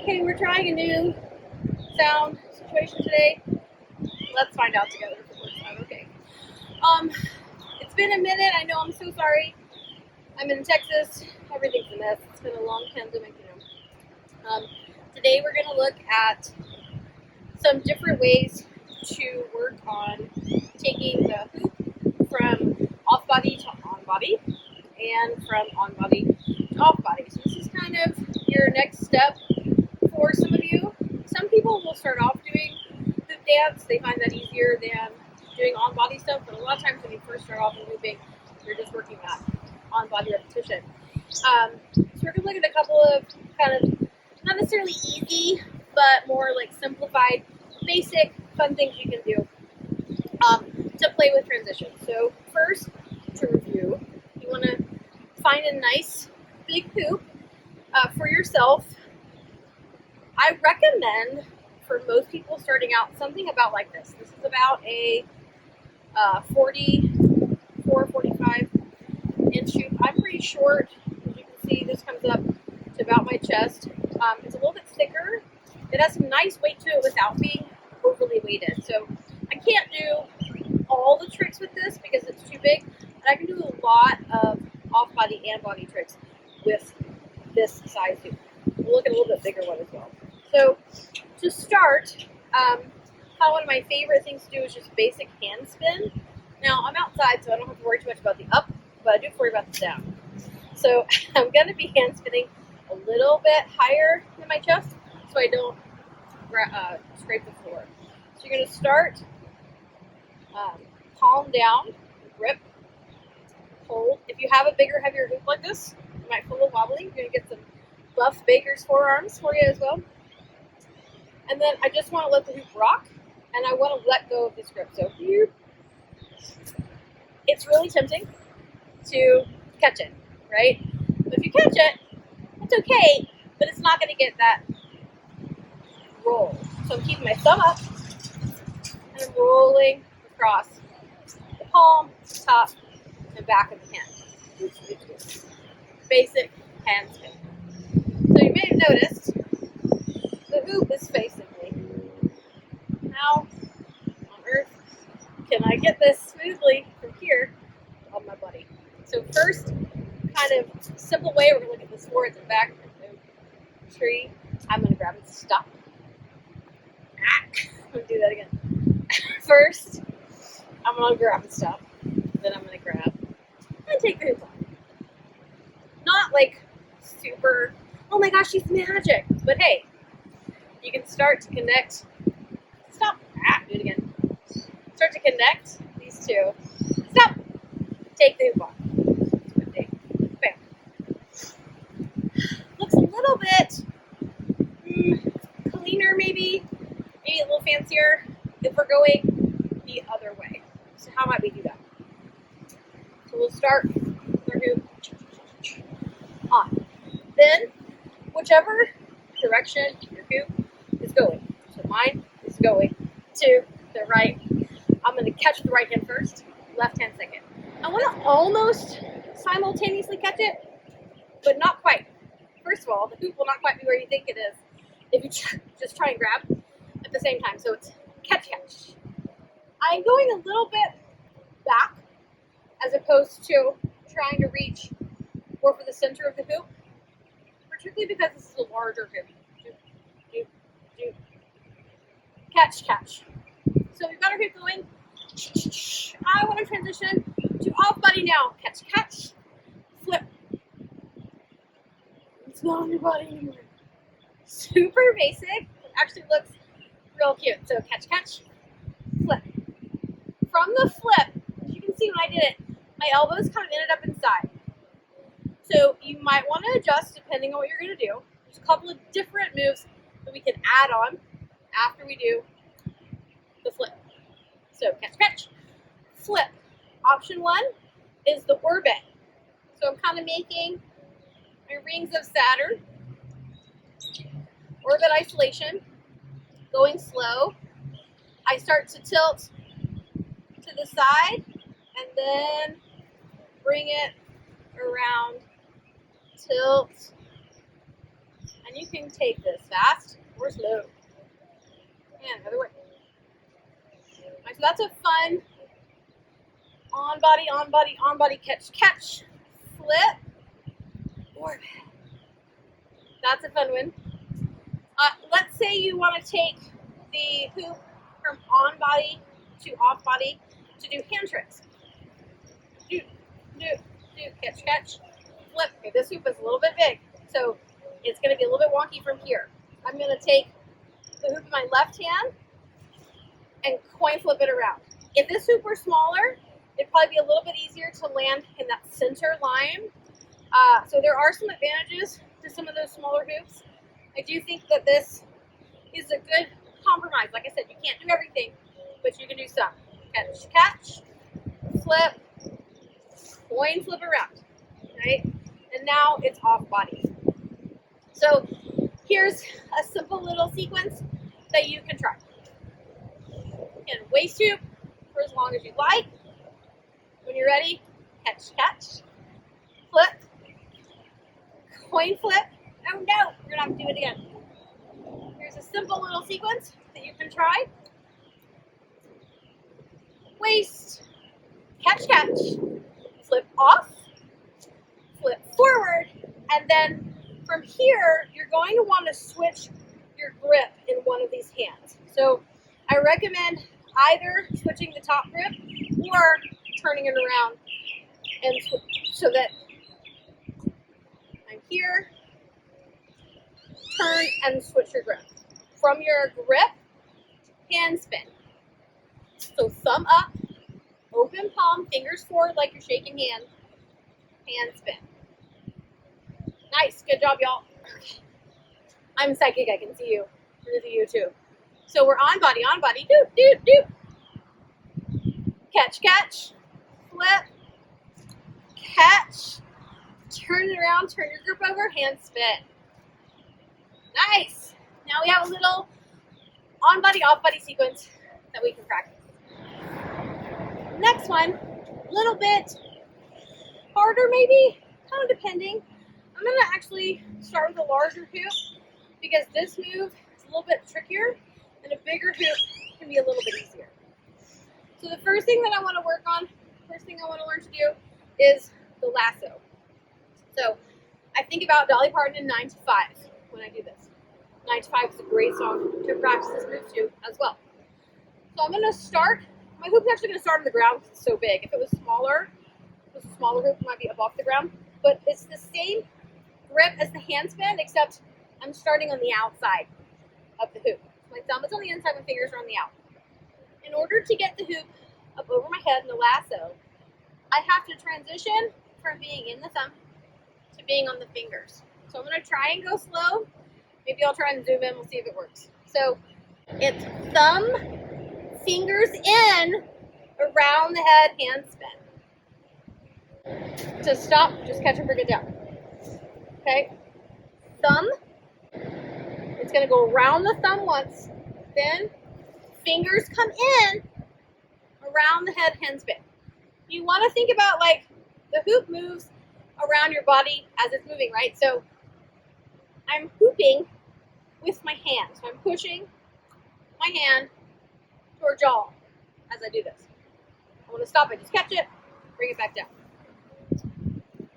Okay, we're trying a new sound situation today. Let's find out together if it works out okay. It's been a minute. I know. I'm so sorry. I'm in Texas. Everything's a mess. It's been a long pandemic, Today we're going to look at some different ways to work on taking the hoop from off body to on body and from on body to off body. So this is kind of your next step for some of you. Some people will start off doing hoop dance. They find that easier than doing on body stuff, but a lot of times when you first start off in hooping, you're just working that on body repetition. So we're going to look at a couple of kind of not necessarily easy, but more like simplified, basic, fun things you can do to play with transition. So first, to review, you want to find a nice big hoop for yourself. I recommend for most people starting out something about like this. This is about a 44, 45 inch hoop. I'm pretty short. As you can see, this comes up to about my chest. It's a little bit thicker. It has some nice weight to it without being overly weighted. So I can't do all the tricks with this because it's too big, but I can do a lot of off-body and body tricks with this size hoop. We'll look at a little bit bigger one as well. So to start, one of my favorite things to do is just basic hand spin. Now I'm outside, so I don't have to worry too much about the up, but I do worry about the down. So I'm going to be hand spinning a little bit higher than my chest so I don't scrape the floor. So you're going to start palm down, grip, hold. If you have a bigger, heavier hoop like this, you might feel a little wobbly. You're going to get some buff baker's forearms for you as well. And then I just want to let the hoop rock, and I want to let go of this grip. So here, it's really tempting to catch it, right? But if you catch it, it's okay, but it's not going to get that roll. So I'm keeping my thumb up, and I'm rolling across the palm, top, and back of the hand. Basic hand spin. So you may have noticed the hoop is facing me. How on earth can I get this smoothly from here on my body? So first, kind of simple way, we're going to look at this forwards and back of the tree. I'm going to grab and stop. I'm going to do that again. First, I'm going to grab and stop. Then I'm going to grab and take the hoop on. Not like super, oh my gosh, she's magic. But hey, you can start to connect. Stop. Do it again. Start to connect these two. Stop. Take the hoop on. Bam. Looks a little bit cleaner, maybe a little fancier if we're going the other way. So how might we do that? So we'll start with our hoop on. Then, whichever direction your hoop is going. So mine is going to the right. I'm going to catch the right hand first, left hand second. I want to almost simultaneously catch it, but not quite. First of all, the hoop will not quite be where you think it is if you just try and grab at the same time. So it's catch. I'm going a little bit back as opposed to trying to reach more for the center of the hoop, particularly because this is a larger hoop. Catch. So we've got our hoop going. I want to transition to off body now. Catch, flip. It's not on your body anymore. Super basic. It actually looks real cute. So catch, flip. From the flip, as you can see when I did it, my elbows kind of ended up inside. So you might want to adjust depending on what you're going to do. There's a couple of different moves that we can add on after we do the flip. So catch, flip. Option one is the orbit. So I'm kind of making my rings of Saturn. Orbit isolation. Going slow. I start to tilt to the side and then bring it around, tilt, And you can take this fast or slow. And the other way. Right, so that's a fun on body, catch, flip, or that's a fun one. Let's say you want to take the hoop from on body to off body to do hand tricks. Do, catch, flip. Okay, this hoop is a little bit big, so it's going to be a little bit wonky from here. I'm going to take the hoop in my left hand and coin flip it around. If this hoop were smaller, it'd probably be a little bit easier to land in that center line. So there are some advantages to some of those smaller hoops. I do think that this is a good compromise. Like I said, you can't do everything, but you can do some. Catch, flip, coin flip around, right? And now it's off body. So here's a simple little sequence that you can try. And waist hoop for as long as you like. When you're ready, catch, flip, coin flip. Oh no, we're gonna have to do it again. Here's a simple little sequence that you can try. Waist, catch, flip off, flip forward, and then from here, you're going to want to switch your grip in one of these hands. So I recommend either switching the top grip or turning it around and so that I'm here, turn and switch your grip. From your grip, hand spin. So thumb up, open palm, fingers forward like you're shaking hand spin. Nice, good job, y'all. I'm psychic, I can see you. I can see you too. So we're on body, doop. Catch, flip, catch, turn it around, turn your grip over, hand spin. Nice. Now we have a little on body, off body sequence that we can practice. Next one, a little bit harder maybe, kind of depending. I'm going to actually start with a larger hoop because this move is a little bit trickier and a bigger hoop can be a little bit easier. So the first thing that I want to work on, first thing I want to learn to do is the lasso. So I think about Dolly Parton in 9 to 5 when I do this. 9 to 5 is a great song to practice this move to as well. So I'm going to start, my hoop's actually going to start on the ground because it's so big. If it was smaller, hoop it might be above the ground, but it's the same grip as the hand spin, except I'm starting on the outside of the hoop. My thumb is on the inside, my fingers are on the out. In order to get the hoop up over my head in the lasso, I have to transition from being in the thumb to being on the fingers. So I'm going to try and go slow. Maybe I'll try and zoom in, we'll see if it works. So it's thumb, fingers in, around the head, hand spin. To stop, just catch and bring it down. Okay, thumb, it's going to go around the thumb once, then fingers come in, around the head, hand spin. You want to think about like the hoop moves around your body as it's moving, right? So I'm hooping with my hand. So I'm pushing my hand towards y'all as I do this. I want to stop it, just catch it, bring it back down.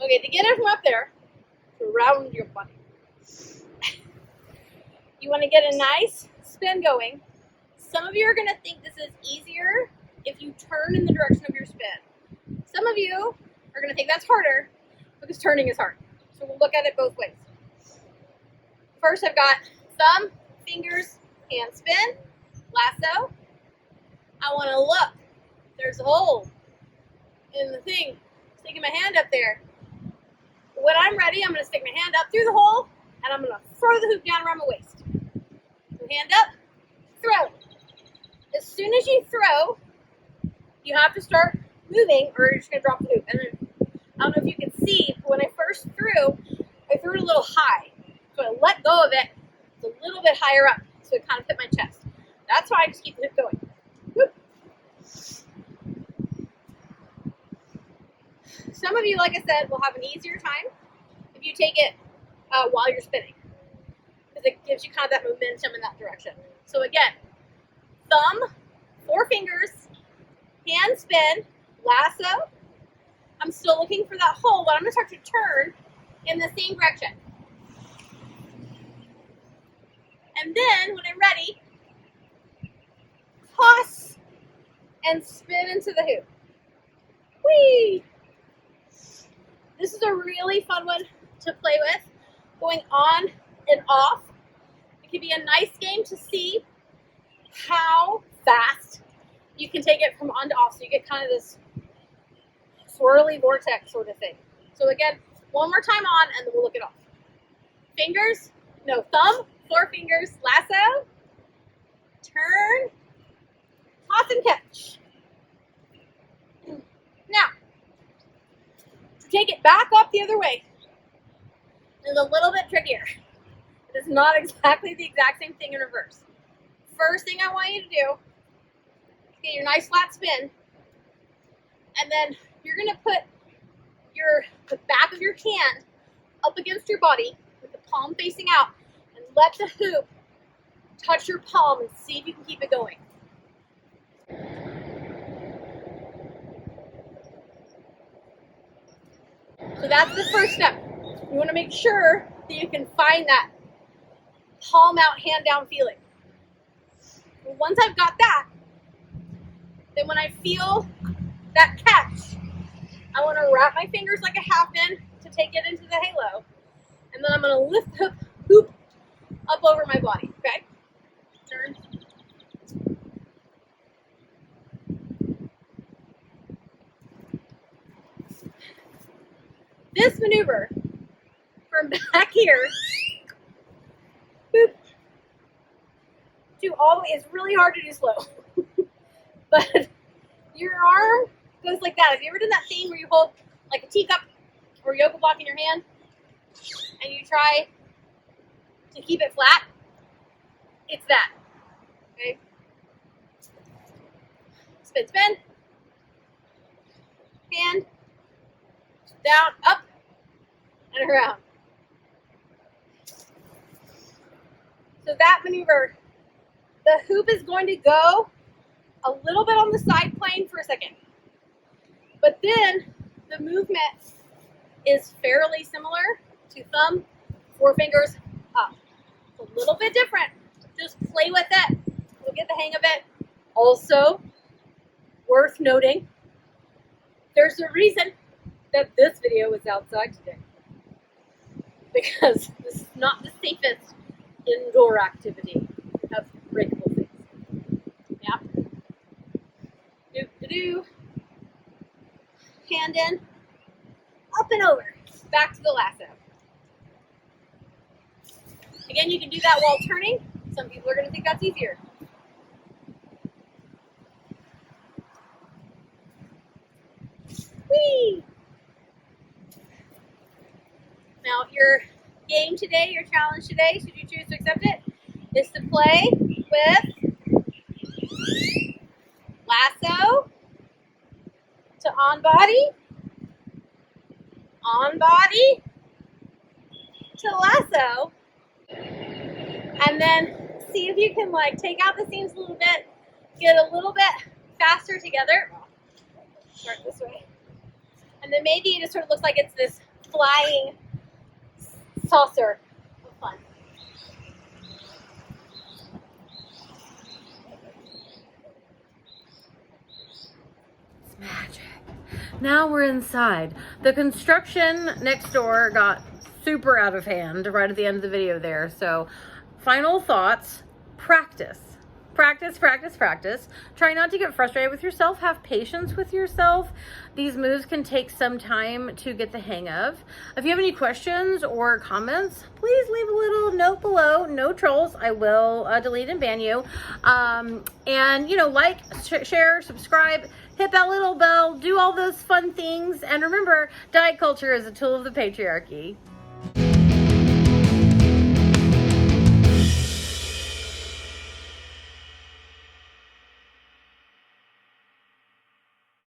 Okay, to get it from up there, to around your body. You want to get a nice spin going. Some of you are going to think this is easier if you turn in the direction of your spin. Some of you are going to think that's harder because turning is hard. So we'll look at it both ways. First, I've got thumb, fingers, hand spin, lasso. I want to look. There's a hole in the thing. Sticking my hand up there. When I'm ready, I'm going to stick my hand up through the hole and I'm going to throw the hoop down around my waist. So hand up, throw. As soon as you throw, you have to start moving or you're just going to drop the hoop. And then, I don't know if you can see, but when I first threw, I threw it a little high. So I let go of it. It's a little bit higher up, so it kind of hit my chest. That's why I just keep the hoop going. Whoop. Some of you, like I said, will have an easier time if you take it while you're spinning. it gives you kind of that momentum in that direction. So again, thumb, 4 fingers, hand spin, lasso. I'm still looking for that hole, but I'm going to start to turn in the same direction. And then, when I'm ready, toss and spin into the hoop. Whee! This is a really fun one to play with, going on and off. It can be a nice game to see how fast you can take it from on to off, so you get kind of this swirly vortex sort of thing. So again, one more time on, and then we'll look it off. Fingers, no, thumb, 4 fingers, lasso, turn, toss and catch. Now, to take it back up the other way is a little bit trickier. It is not exactly the exact same thing in reverse. First thing I want you to do is get your nice flat spin, and then you're going to put the back of your hand up against your body with the palm facing out, and let the hoop touch your palm and see if you can keep it going. So that's the first step. You want to make sure that you can find that palm out, hand down feeling. And once I've got that, then when I feel that catch, I want to wrap my fingers like a half in to take it into the halo. And then I'm going to lift the hoop up over my body, okay? Turn. This maneuver from back here, boop, to all the way, it's really hard to do slow. But your arm goes like that. Have you ever done that thing where you hold like a teacup or yoga block in your hand and you try to keep it flat? It's that. Okay? Spin, spin. Hand. Down, up, and around. So that maneuver, the hoop is going to go a little bit on the side plane for a second. But then the movement is fairly similar to thumb, 4 fingers up. It's a little bit different. Just play with it. You'll get the hang of it. Also, worth noting, there's a reason that this video is outside today, because this is not the safest indoor activity of breakable things. Yeah. Do. Hand in, up and over, back to the lasso. Again, you can do that while turning. Some people are going to think that's easier. Whee! Now, your game today, your challenge today, should you choose to accept it, is to play with lasso to on body to lasso, and then see if you can like take out the seams a little bit, get a little bit faster together. Start this way. And then maybe it just sort of looks like it's this flying saucer of fun. It's magic. Now we're inside. The construction next door got super out of hand right at the end of the video there. So final thoughts, practice. Practice, practice, practice. Try not to get frustrated with yourself. Have patience with yourself. These moves can take some time to get the hang of. If you have any questions or comments, please leave a little note below. No trolls. I will delete and ban you. And, you know, like, share, subscribe, hit that little bell, do all those fun things. And remember, diet culture is a tool of the patriarchy.